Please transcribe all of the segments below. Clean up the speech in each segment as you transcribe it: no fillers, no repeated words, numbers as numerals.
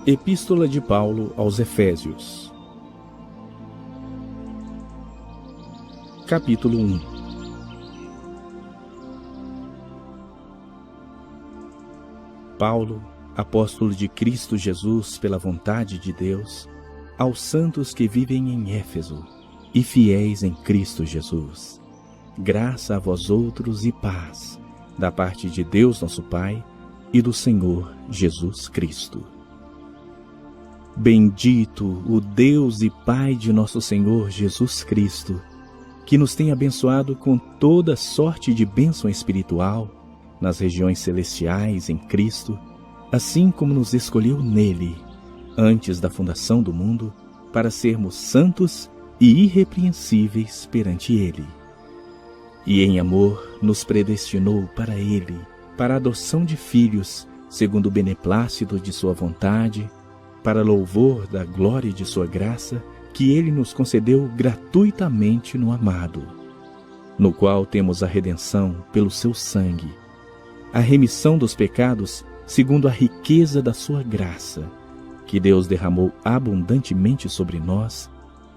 Epístola de Paulo aos Efésios. Capítulo 1. Paulo, apóstolo de Cristo Jesus pela vontade de Deus, aos santos que vivem em Éfeso e fiéis em Cristo Jesus. Graça a vós outros e paz, da parte de Deus nosso Pai e do Senhor Jesus Cristo. Bendito o Deus e Pai de nosso Senhor Jesus Cristo, que nos tem abençoado com toda sorte de bênção espiritual nas regiões celestiais em Cristo, assim como nos escolheu nele, antes da fundação do mundo, para sermos santos e irrepreensíveis perante ele. E em amor nos predestinou para ele, para a adoção de filhos, segundo o beneplácito de sua vontade, para louvor da glória de sua graça, que ele nos concedeu gratuitamente no amado, no qual temos a redenção pelo seu sangue, a remissão dos pecados segundo a riqueza da sua graça, que Deus derramou abundantemente sobre nós,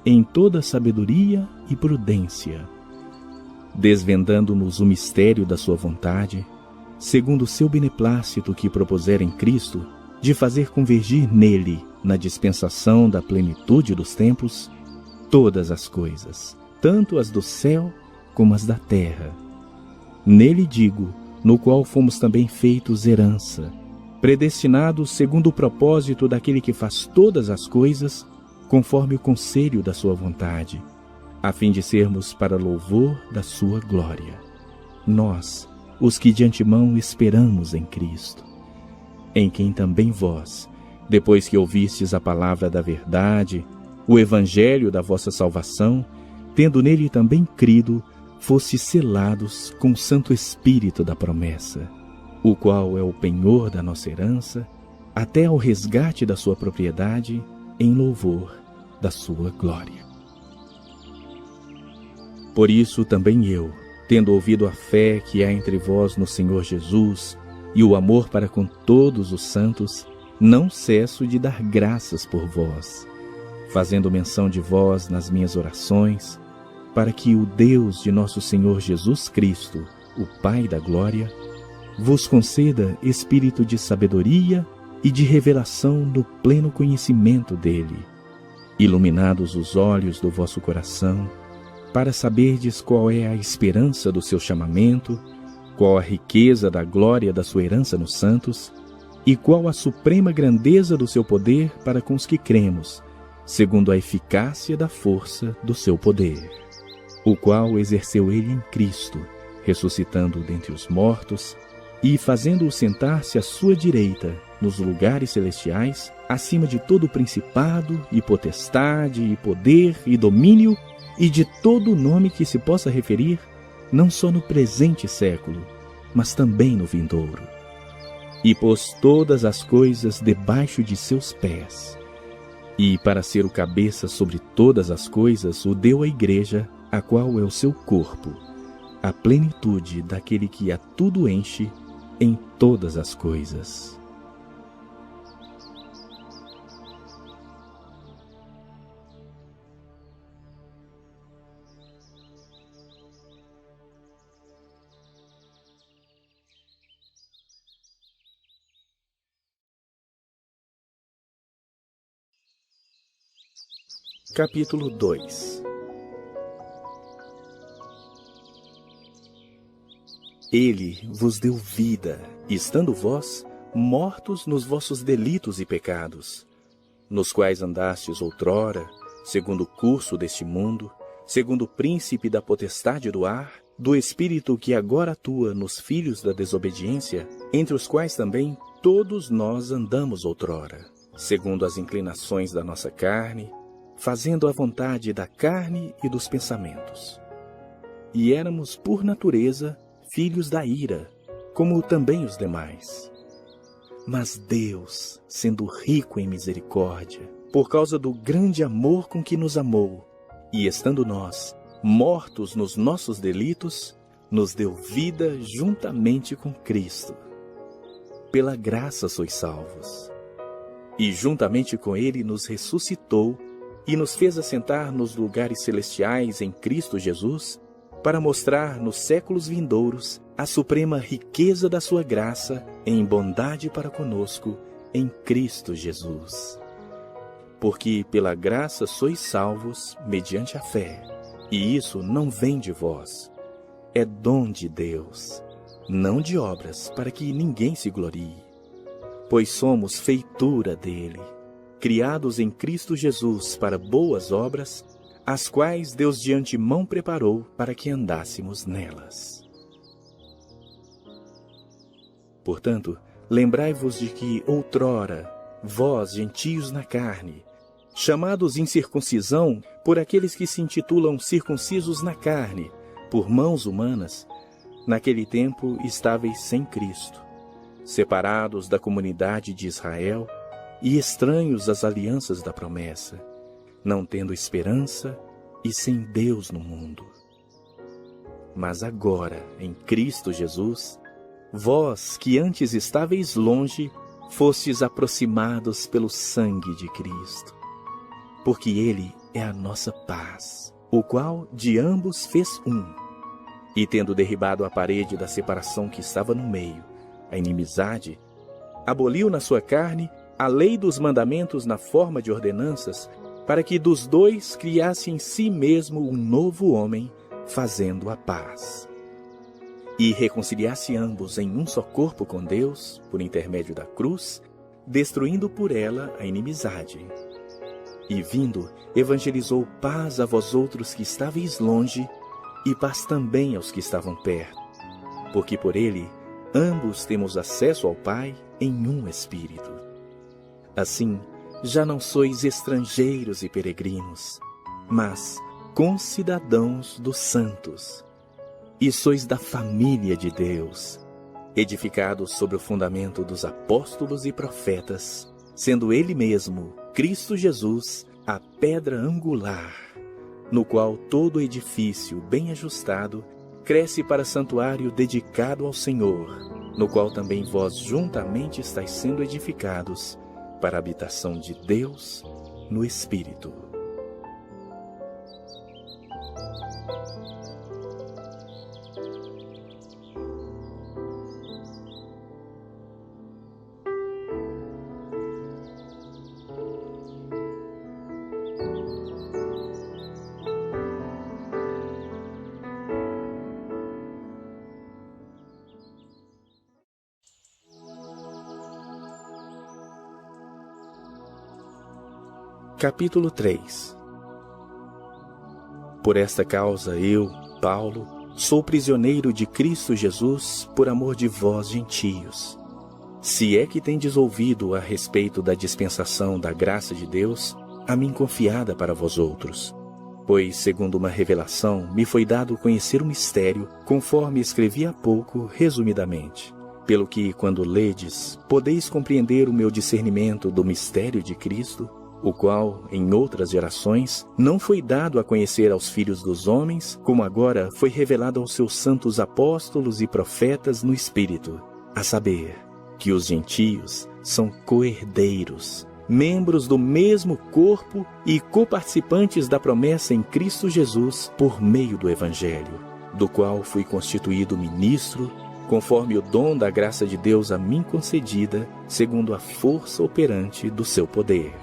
em toda sabedoria e prudência, desvendando-nos o mistério da sua vontade, segundo o seu beneplácito que propusera em Cristo, de fazer convergir nele, na dispensação da plenitude dos tempos, todas as coisas, tanto as do céu como as da terra. Nele digo, no qual fomos também feitos herança, predestinados segundo o propósito daquele que faz todas as coisas, conforme o conselho da sua vontade, a fim de sermos para louvor da sua glória. Nós, os que de antemão esperamos em Cristo, em quem também vós, depois que ouvistes a palavra da verdade, o evangelho da vossa salvação, tendo nele também crido, fostes selados com o Santo Espírito da promessa, o qual é o penhor da nossa herança, até ao resgate da sua propriedade, em louvor da sua glória. Por isso também eu, tendo ouvido a fé que há entre vós no Senhor Jesus, e o amor para com todos os santos, não cesso de dar graças por vós, fazendo menção de vós nas minhas orações, para que o Deus de nosso Senhor Jesus Cristo, o Pai da glória, vos conceda espírito de sabedoria e de revelação no pleno conhecimento dele, iluminados os olhos do vosso coração, para saberdes qual é a esperança do seu chamamento, qual a riqueza da glória da sua herança nos santos, e qual a suprema grandeza do seu poder para com os que cremos, segundo a eficácia da força do seu poder, o qual exerceu ele em Cristo, ressuscitando dentre os mortos, e fazendo-o sentar-se à sua direita, nos lugares celestiais, acima de todo principado, e potestade, e poder, e domínio, e de todo nome que se possa referir, não só no presente século, mas também no vindouro. E pôs todas as coisas debaixo de seus pés. E, para ser o cabeça sobre todas as coisas, o deu à igreja, a qual é o seu corpo, a plenitude daquele que a tudo enche em todas as coisas. Capítulo 2. Ele vos deu vida, estando vós mortos nos vossos delitos e pecados, nos quais andastes outrora, segundo o curso deste mundo, segundo o príncipe da potestade do ar, do espírito que agora atua nos filhos da desobediência, entre os quais também todos nós andamos outrora, segundo as inclinações da nossa carne, fazendo a vontade da carne e dos pensamentos. E éramos, por natureza, filhos da ira, como também os demais. Mas Deus, sendo rico em misericórdia, por causa do grande amor com que nos amou, e estando nós mortos nos nossos delitos, nos deu vida juntamente com Cristo. Pela graça sois salvos. e juntamente com ele nos ressuscitou e nos fez assentar nos lugares celestiais em Cristo Jesus, para mostrar nos séculos vindouros a suprema riqueza da sua graça em bondade para conosco em Cristo Jesus. Porque pela graça sois salvos mediante a fé, e isso não vem de vós, é dom de Deus, não de obras, para que ninguém se glorie. Pois somos feitura dele, criados em Cristo Jesus para boas obras, as quais Deus de antemão preparou para que andássemos nelas. Portanto, lembrai-vos de que outrora, vós, gentios na carne, chamados incircuncisão por aqueles que se intitulam circuncisos na carne, por mãos humanas, naquele tempo estáveis sem Cristo, separados da comunidade de Israel e estranhos às alianças da promessa, não tendo esperança e sem Deus no mundo. Mas agora, em Cristo Jesus, vós que antes estáveis longe, fostes aproximados pelo sangue de Cristo, porque Ele é a nossa paz, o qual de ambos fez um, e tendo derribado a parede da separação que estava no meio, a inimizade, aboliu na sua carne a lei dos mandamentos na forma de ordenanças, para que dos dois criasse em si mesmo um novo homem, fazendo a paz. E reconciliasse ambos em um só corpo com Deus, por intermédio da cruz, destruindo por ela a inimizade. E vindo, evangelizou paz a vós outros que estáveis longe, e paz também aos que estavam perto, porque por ele ambos temos acesso ao Pai em um Espírito. Assim, já não sois estrangeiros e peregrinos, mas concidadãos dos santos, e sois da família de Deus, edificados sobre o fundamento dos apóstolos e profetas, sendo Ele mesmo, Cristo Jesus, a pedra angular, no qual todo edifício bem ajustado cresce para santuário dedicado ao Senhor, no qual também vós juntamente estáis sendo edificados para a habitação de Deus no Espírito. Capítulo 3. Por esta causa eu, Paulo, sou prisioneiro de Cristo Jesus por amor de vós, gentios. Se é que tendes ouvido a respeito da dispensação da graça de Deus, a mim confiada para vós outros. Pois, segundo uma revelação, me foi dado conhecer o mistério, conforme escrevi há pouco, resumidamente. Pelo que, quando ledes, podeis compreender o meu discernimento do mistério de Cristo, o qual, em outras gerações, não foi dado a conhecer aos filhos dos homens, como agora foi revelado aos seus santos apóstolos e profetas no Espírito, a saber, que os gentios são co-herdeiros, membros do mesmo corpo e coparticipantes da promessa em Cristo Jesus por meio do Evangelho, do qual fui constituído ministro, conforme o dom da graça de Deus a mim concedida, segundo a força operante do seu poder.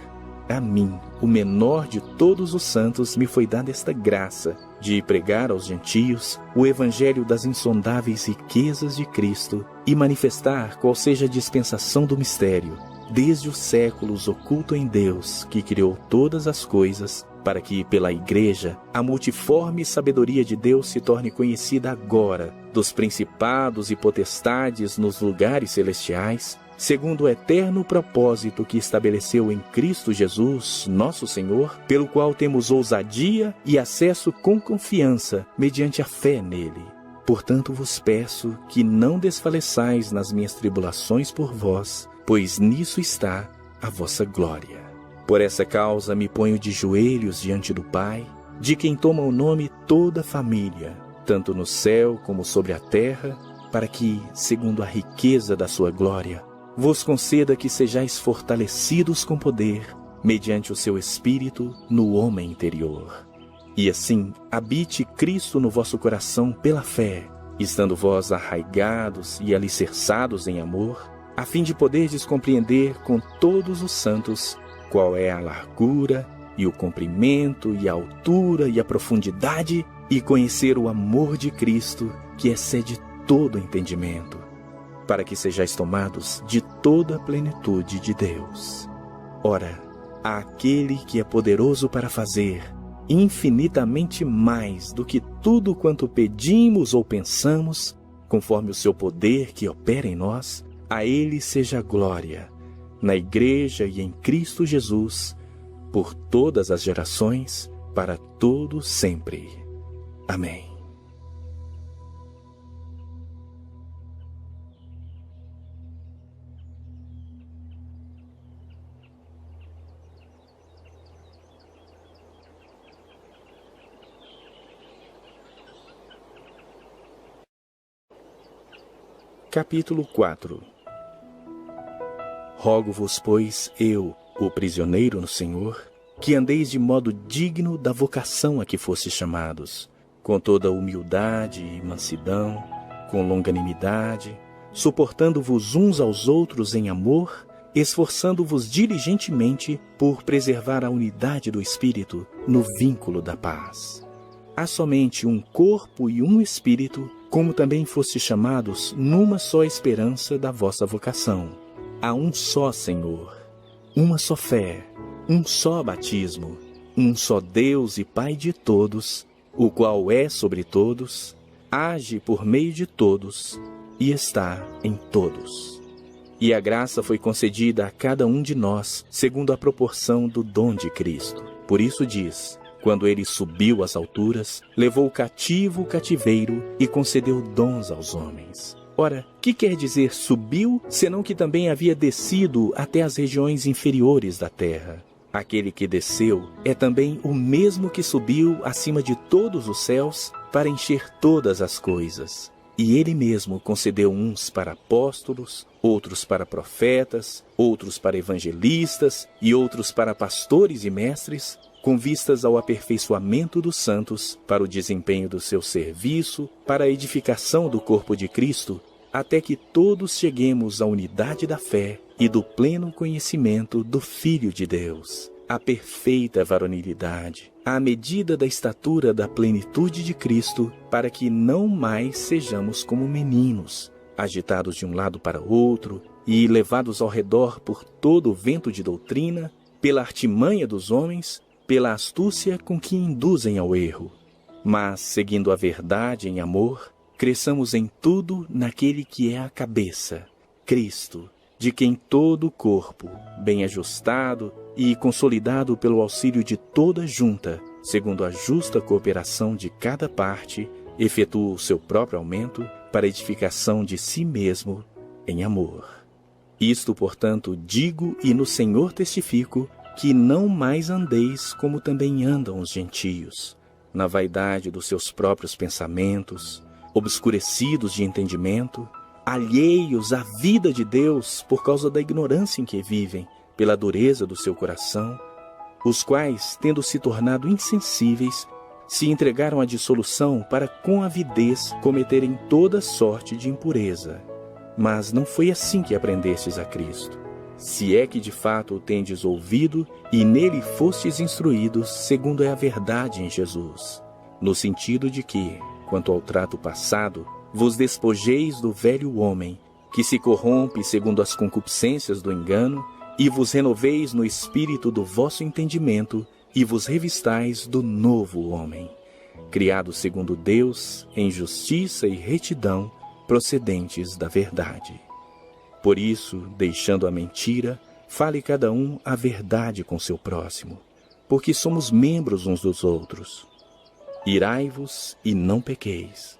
A mim, o menor de todos os santos, me foi dada esta graça de pregar aos gentios o evangelho das insondáveis riquezas de Cristo e manifestar qual seja a dispensação do mistério, desde os séculos oculto em Deus, que criou todas as coisas, para que, pela Igreja, a multiforme sabedoria de Deus se torne conhecida agora, dos principados e potestades nos lugares celestiais, segundo o eterno propósito que estabeleceu em Cristo Jesus, nosso Senhor, pelo qual temos ousadia e acesso com confiança, mediante a fé nele. Portanto vos peço que não desfaleçais nas minhas tribulações por vós, pois nisso está a vossa glória. Por essa causa me ponho de joelhos diante do Pai, de quem toma o nome toda a família, tanto no céu como sobre a terra, para que, segundo a riqueza da sua glória, vos conceda que sejais fortalecidos com poder, mediante o seu Espírito no homem interior. E assim, habite Cristo no vosso coração pela fé, estando vós arraigados e alicerçados em amor, a fim de poderdes compreender com todos os santos qual é a largura e o comprimento e a altura e a profundidade, e conhecer o amor de Cristo, que excede todo entendimento, para que sejais tomados de toda a plenitude de Deus. Ora, àquele que é poderoso para fazer infinitamente mais do que tudo quanto pedimos ou pensamos, conforme o seu poder que opera em nós, a ele seja a glória, na Igreja e em Cristo Jesus, por todas as gerações, para todo sempre. Amém. Capítulo 4. Rogo-vos, pois, eu, o prisioneiro no Senhor, que andeis de modo digno da vocação a que fostes chamados, com toda humildade e mansidão, com longanimidade, suportando-vos uns aos outros em amor, esforçando-vos diligentemente por preservar a unidade do Espírito no vínculo da paz. Há somente um corpo e um Espírito, como também fostes chamados numa só esperança da vossa vocação. Há um só Senhor, uma só fé, um só batismo, um só Deus e Pai de todos, o qual é sobre todos, age por meio de todos e está em todos. E a graça foi concedida a cada um de nós, segundo a proporção do dom de Cristo. Por isso diz: quando ele subiu às alturas, levou cativo o cativeiro e concedeu dons aos homens. Ora, que quer dizer subiu, senão que também havia descido até as regiões inferiores da terra? Aquele que desceu é também o mesmo que subiu acima de todos os céus para encher todas as coisas. E ele mesmo concedeu uns para apóstolos, outros para profetas, outros para evangelistas e outros para pastores e mestres, com vistas ao aperfeiçoamento dos santos, para o desempenho do seu serviço, para a edificação do corpo de Cristo, até que todos cheguemos à unidade da fé e do pleno conhecimento do Filho de Deus, à perfeita varonilidade, à medida da estatura da plenitude de Cristo, para que não mais sejamos como meninos, agitados de um lado para outro e levados ao redor por todo o vento de doutrina, pela artimanha dos homens, pela astúcia com que induzem ao erro. Mas, seguindo a verdade em amor, cresçamos em tudo naquele que é a cabeça, Cristo, de quem todo o corpo, bem ajustado e consolidado pelo auxílio de toda junta, segundo a justa cooperação de cada parte, efetua o seu próprio aumento para a edificação de si mesmo em amor. Isto, portanto, digo e no Senhor testifico, que não mais andeis como também andam os gentios, na vaidade dos seus próprios pensamentos, obscurecidos de entendimento, alheios à vida de Deus por causa da ignorância em que vivem, pela dureza do seu coração, os quais, tendo se tornado insensíveis, se entregaram à dissolução para com avidez cometerem toda sorte de impureza. Mas não foi assim que aprendestes a Cristo. Se é que de fato o tendes ouvido e nele fostes instruídos, segundo é a verdade em Jesus, no sentido de que, quanto ao trato passado, vos despojeis do velho homem, que se corrompe segundo as concupiscências do engano, e vos renoveis no espírito do vosso entendimento, e vos revistais do novo homem, criado segundo Deus, em justiça e retidão, procedentes da verdade. Por isso, deixando a mentira, fale cada um a verdade com seu próximo, porque somos membros uns dos outros. Irai-vos e não pequeis.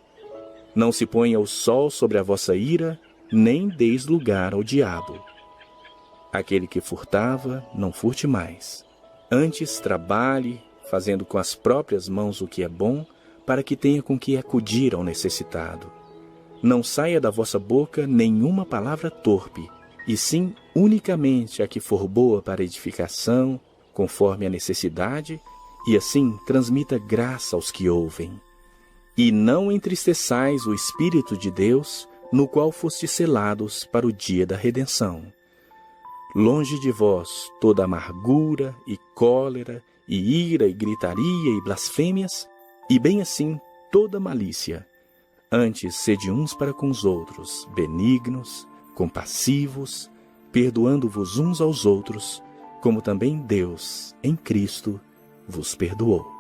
Não se ponha o sol sobre a vossa ira, nem deis lugar ao diabo. Aquele que furtava, não furte mais. Antes trabalhe, fazendo com as próprias mãos o que é bom, para que tenha com que acudir ao necessitado. Não saia da vossa boca nenhuma palavra torpe, e sim unicamente a que for boa para edificação, conforme a necessidade, e assim transmita graça aos que ouvem. E não entristeçais o Espírito de Deus, no qual fostes selados para o dia da redenção. Longe de vós toda amargura e cólera, e ira e gritaria e blasfêmias, e bem assim toda malícia. Antes sede uns para com os outros, benignos, compassivos, perdoando-vos uns aos outros, como também Deus, em Cristo, vos perdoou.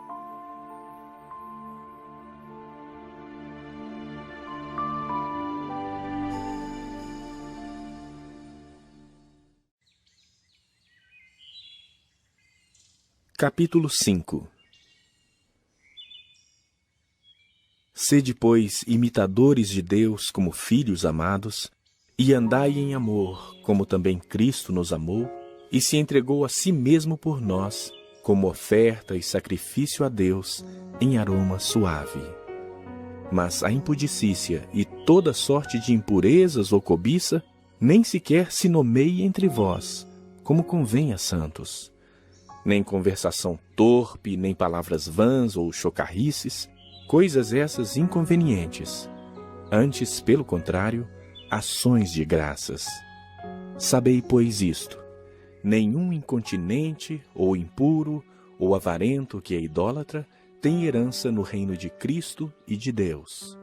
Capítulo 5. Sede, pois, imitadores de Deus como filhos amados, e andai em amor, como também Cristo nos amou, e se entregou a si mesmo por nós, como oferta e sacrifício a Deus, em aroma suave. Mas a impudicícia e toda sorte de impurezas ou cobiça, nem sequer se nomeie entre vós, como convém a santos. Nem conversação torpe, nem palavras vãs ou chocarrices, coisas essas inconvenientes. Antes, pelo contrário, ações de graças. Sabei, pois, isto: nenhum incontinente, ou impuro, ou avarento que é idólatra, tem herança no reino de Cristo e de Deus.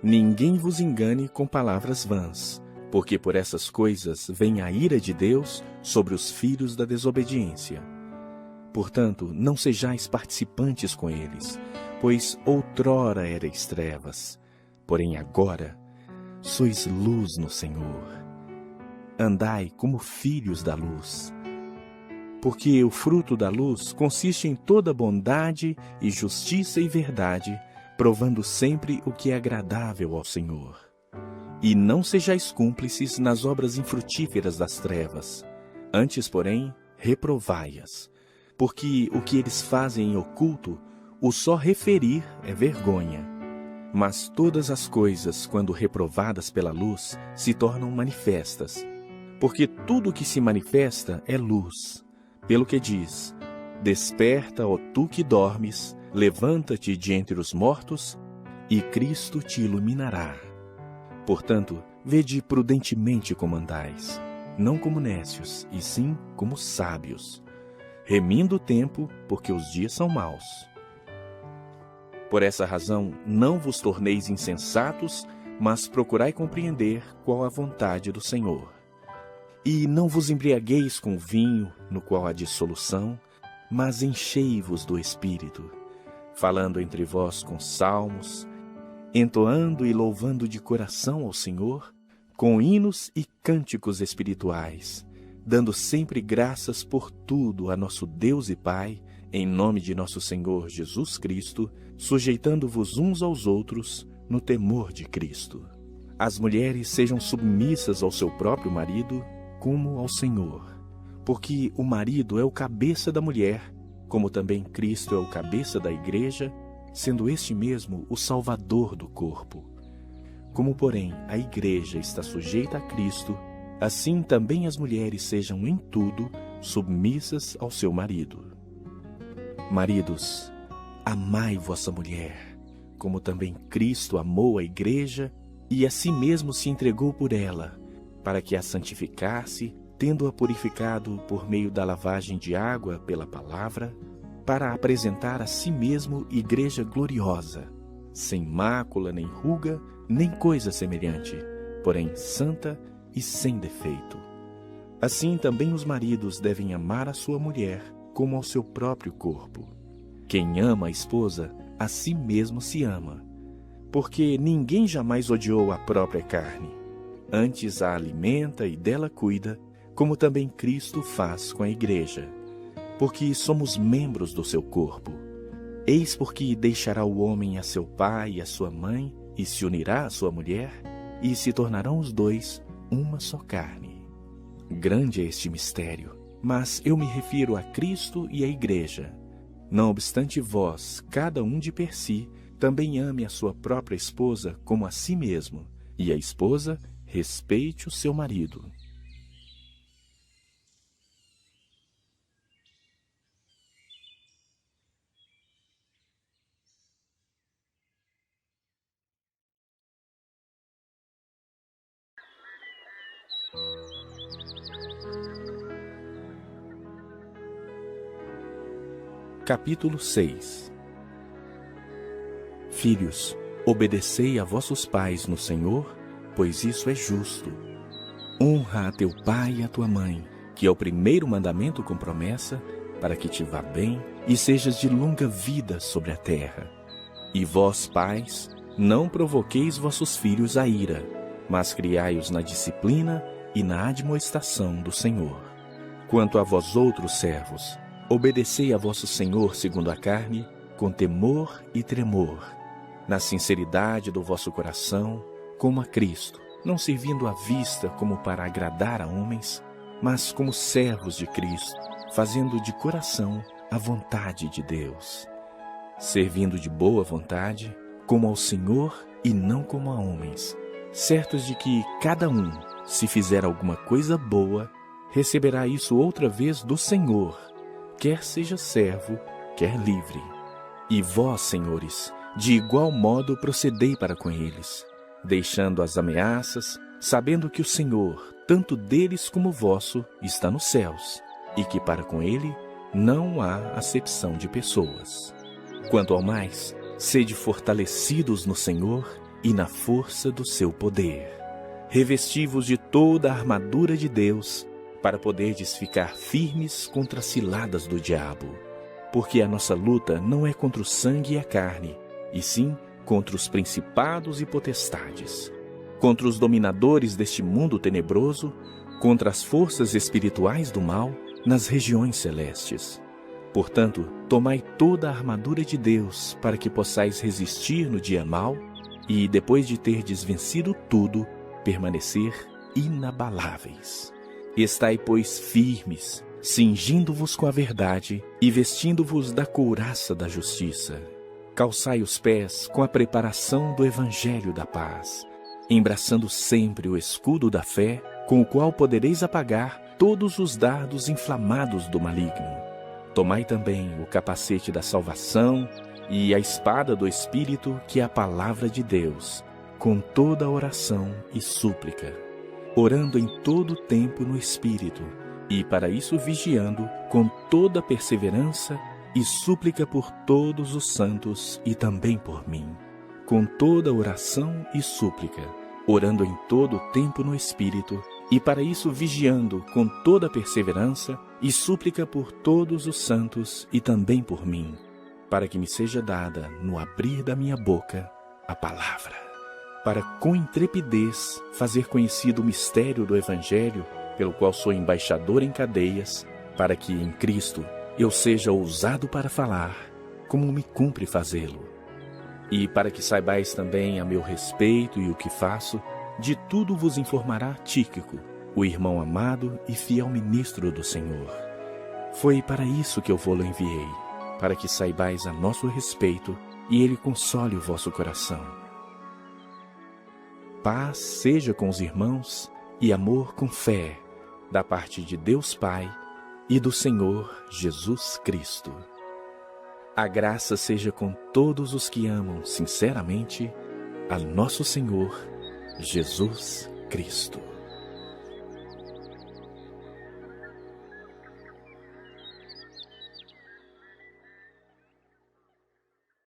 Ninguém vos engane com palavras vãs, porque por essas coisas vem a ira de Deus sobre os filhos da desobediência. Portanto, não sejais participantes com eles, pois outrora erais trevas, porém agora sois luz no Senhor. Andai como filhos da luz. Porque o fruto da luz consiste em toda bondade e justiça e verdade, provando sempre o que é agradável ao Senhor. E não sejais cúmplices nas obras infrutíferas das trevas, antes, porém, reprovai-as. Porque o que eles fazem em oculto, o só referir é vergonha. Mas todas as coisas, quando reprovadas pela luz, se tornam manifestas. Porque tudo o que se manifesta é luz. Pelo que diz: desperta, ó tu que dormes, levanta-te de entre os mortos, e Cristo te iluminará. Portanto, vede prudentemente como andais, não como nécios, e sim como sábios, remindo o tempo, porque os dias são maus. Por essa razão, não vos torneis insensatos, mas procurai compreender qual a vontade do Senhor. E não vos embriagueis com vinho, no qual há dissolução, mas enchei-vos do Espírito, falando entre vós com salmos, entoando e louvando de coração ao Senhor, com hinos e cânticos espirituais, dando sempre graças por tudo a nosso Deus e Pai, em nome de nosso Senhor Jesus Cristo, sujeitando-vos uns aos outros no temor de Cristo. As mulheres sejam submissas ao seu próprio marido, como ao Senhor, porque o marido é o cabeça da mulher, como também Cristo é o cabeça da igreja, sendo este mesmo o Salvador do corpo. Como, porém, a igreja está sujeita a Cristo, assim também as mulheres sejam em tudo submissas ao seu marido. Maridos, amai vossa mulher, como também Cristo amou a igreja e a si mesmo se entregou por ela, para que a santificasse, tendo-a purificado por meio da lavagem de água pela palavra, para apresentar a si mesmo igreja gloriosa, sem mácula, nem ruga, nem coisa semelhante, porém santa e sem defeito. Assim também os maridos devem amar a sua mulher como ao seu próprio corpo. Quem ama a esposa, a si mesmo se ama, porque ninguém jamais odiou a própria carne. Antes a alimenta e dela cuida, como também Cristo faz com a igreja, porque somos membros do seu corpo. Eis porque deixará o homem a seu pai e a sua mãe, e se unirá à sua mulher, e se tornarão os dois uma só carne. Grande é este mistério, mas eu me refiro a Cristo e à igreja. Não obstante vós, cada um de per si, também ame a sua própria esposa como a si mesmo, e a esposa respeite o seu marido. Capítulo 6. Filhos, obedecei a vossos pais no Senhor, pois isso é justo. Honra a teu pai e a tua mãe, que é o primeiro mandamento com promessa, para que te vá bem e sejas de longa vida sobre a terra. E vós, pais, não provoqueis vossos filhos à ira, mas criai-os na disciplina e na admoestação do Senhor. Quanto a vós outros servos, obedecei a vosso Senhor segundo a carne, com temor e tremor, na sinceridade do vosso coração, como a Cristo, não servindo à vista como para agradar a homens, mas como servos de Cristo, fazendo de coração a vontade de Deus, servindo de boa vontade, como ao Senhor e não como a homens, certos de que cada um, se fizer alguma coisa boa, receberá isso outra vez do Senhor, quer seja servo, quer livre. E vós, senhores, de igual modo procedei para com eles, deixando as ameaças, sabendo que o Senhor, tanto deles como vosso, está nos céus, e que para com ele não há acepção de pessoas. Quanto ao mais, sede fortalecidos no Senhor e na força do seu poder. Revesti-vos de toda a armadura de Deus, para poderdes ficar firmes contra as ciladas do diabo. Porque a nossa luta não é contra o sangue e a carne, e sim contra os principados e potestades, contra os dominadores deste mundo tenebroso, contra as forças espirituais do mal nas regiões celestes. Portanto, tomai toda a armadura de Deus, para que possais resistir no dia mau, e, depois de terdes vencido tudo, permanecer inabaláveis. Estai, pois, firmes, cingindo-vos com a verdade e vestindo-vos da couraça da justiça. Calçai os pés com a preparação do evangelho da paz, embraçando sempre o escudo da fé, com o qual podereis apagar todos os dardos inflamados do maligno. Tomai também o capacete da salvação e a espada do Espírito, que é a palavra de Deus, com toda oração e súplica, orando em todo o tempo no Espírito, e para isso vigiando com toda perseverança e súplica por todos os santos e também por mim, com toda oração e súplica, orando em todo o tempo no Espírito, e para isso vigiando com toda perseverança e súplica por todos os santos e também por mim, para que me seja dada, no abrir da minha boca, a palavra, para com intrepidez fazer conhecido o mistério do Evangelho, pelo qual sou embaixador em cadeias, para que em Cristo eu seja ousado para falar, como me cumpre fazê-lo. E para que saibais também a meu respeito e o que faço, de tudo vos informará Tíquico, o irmão amado e fiel ministro do Senhor. Foi para isso que eu vou-lo enviei, para que saibais a nosso respeito e ele console o vosso coração. Paz seja com os irmãos e amor com fé, da parte de Deus Pai e do Senhor Jesus Cristo. A graça seja com todos os que amam sinceramente a nosso Senhor Jesus Cristo.